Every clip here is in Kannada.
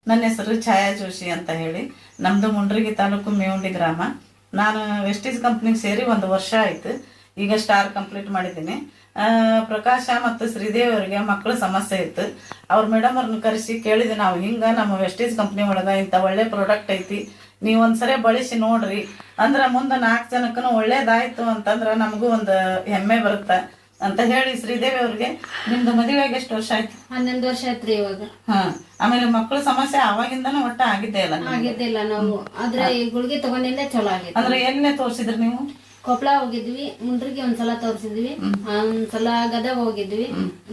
ನನ್ನ ಹೆಸರು ಛಾಯಾ ಜೋಶಿ ಅಂತ ಹೇಳಿ. ನಮ್ದು ಮುಂಡ್ರಿಗಿ ತಾಲೂಕು ಮೇವುಂಡಿ ಗ್ರಾಮ. ನಾನು ವೆಸ್ಟೀಸ್ ಕಂಪ್ನಿಗೆ ಸೇರಿ 1 ವರ್ಷ ಆಯ್ತು. ಈಗ ಸ್ಟಾರ್ ಕಂಪ್ಲೀಟ್ ಮಾಡಿದ್ದೀನಿ. ಪ್ರಕಾಶ ಮತ್ತು ಶ್ರೀದೇವಿ ಅವರಿಗೆ ಮಕ್ಕಳ ಸಮಸ್ಯೆ ಇತ್ತು. ಅವ್ರ ಮೇಡಮ್ ಅವ್ರನ್ನ ಕರೆಸಿ ಕೇಳಿದೆ, ನಾವು ಹಿಂಗೆ ನಮ್ಮ ವೆಸ್ಟೀಸ್ ಕಂಪ್ನಿ ಒಳಗೆ ಇಂಥ ಒಳ್ಳೆ ಪ್ರಾಡಕ್ಟ್ ಐತಿ, ನೀವು ಒಂದ್ಸರಿ ಬಳಸಿ ನೋಡ್ರಿ ಅಂದ್ರೆ ಮುಂದೆ 4 ಜನಕ್ಕೂ ಒಳ್ಳೇದಾಯ್ತು ಅಂತಂದ್ರೆ ನಮಗೂ ಒಂದು ಹೆಮ್ಮೆ ಬರುತ್ತೆ ಅಂತ ಹೇಳಿ ಶ್ರೀದೇವಿ ಅವ್ರಿಗೆ. ನಿಮ್ದು ಮದುವೆಗೆ ಎಷ್ಟು ವರ್ಷ ಆಯ್ತು? 11 ವರ್ಷ ಆಯ್ತ್ರಿ ಇವಾಗ. ಆಮೇಲೆ ಮಕ್ಕಳ ಸಮಸ್ಯೆ ಅವಾಗಿಂದಾನು ಒಟ್ಟ ಆಗಿದ್ದೇ ಇಲ್ಲ? ಆಗಿದ್ದಿಲ್ಲ ನಾವು, ಆದ್ರೆ ಈ ಗುಳಿಗೆ ತಗೊಂಡಿಂದ ಚಲೋ ಆಗಿತ್ತು. ಅಂದ್ರೆ ಎಲ್ಲೇ ತೋರ್ಸಿದ್ರಿ ನೀವು? ಕೊಪ್ಪಳ ಹೋಗಿದ್ವಿ, ಮುಂಡ್ರಿಗೆ ಒಂದ್ಸಲ ತೋರ್ಸಿದ್ವಿ, ಒಂದ್ಸಲ ಗದಗ ಹೋಗಿದ್ವಿ.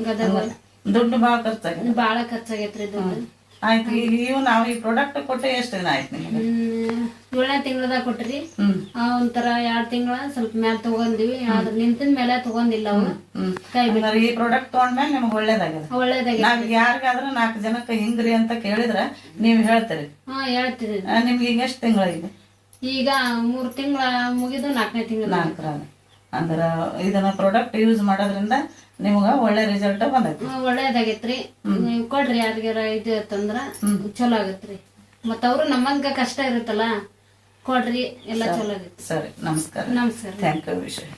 ಗದಗ ದುಡ್ಡು ಬಾಳ ಖರ್ಚಾಗೈತ್ರಿ ದುಡ್ಡು. ಆಯ್ತು. ಈಗ ನಾವು ಈ ಪ್ರಾಡಕ್ಟ್ ಕೊಟ್ಟು ಎಷ್ಟು ದಿನ ಆಯ್ತು ನಿಮಗೆ? 7ನೇ ತಿಂಗಳದಾಗ ಕೊಟ್ರಿ. ಒಂಥರ 2 ತಿಂಗಳ ಸ್ವಲ್ಪ ಮ್ಯಾಲ ತಗೊಂಡಿವಿ, ಆದ್ರೆ ನಿಂತಿನ ಮೇಲೆ ತಗೊಂಡಿಲ್ಲ ಅವು. ಈ ಪ್ರಾಡಕ್ಟ್ ತಗೊಂಡ್ಮೇಲೆ ನಿಮ್ಗೆ ಒಳ್ಳೇದಾಗಿದೆ. ನಾವ್ ಯಾರಿಗಾದ್ರೂ 4 ಜನಕ್ಕೆ ಹಿಂಗ್ರಿ ಅಂತ ಕೇಳಿದ್ರೆ ನೀವ್ ಹೇಳ್ತೀರಿ? ಹೇಳ್ತೀರಿ. ನಿಮ್ಗೆ ಈಗ ಎಷ್ಟು ತಿಂಗಳಿಗೆ? ಈಗ 3 ತಿಂಗಳ ಮುಗಿದು 4ನೇ ತಿಂಗಳ. 4 ಅಂದ್ರ ಇದನ್ನ ಪ್ರಾಡಕ್ಟ್ ಯೂಸ್ ಮಾಡೋದ್ರಿಂದ ನಿಮ್ಗ ಒಳ್ಳೆ ರಿಸಲ್ಟ್ ಬಂದೈತಿ? ಒಳ್ಳೇದಾಗೈತ್ರಿ. ನೀವು ಕೊಡ್ರಿ ಯಾರಿಗಾರ ಇದು ಅಂತಂದ್ರ ಚಲೋ ಆಗತ್ರಿ. ಮತ್ತ ಅವ್ರು ನಮ್ಮಂಗ ಕಷ್ಟ ಇರುತ್ತಲ್ಲ, ಕೊಡ್ರಿ, ಎಲ್ಲ ಚಲೋ ಆಗೈತಿ. ಸರಿ, ನಮಸ್ಕಾರ. ನಮಸ್ಕಾರ. ಥ್ಯಾಂಕ್ ಯು ವಿಷಯ.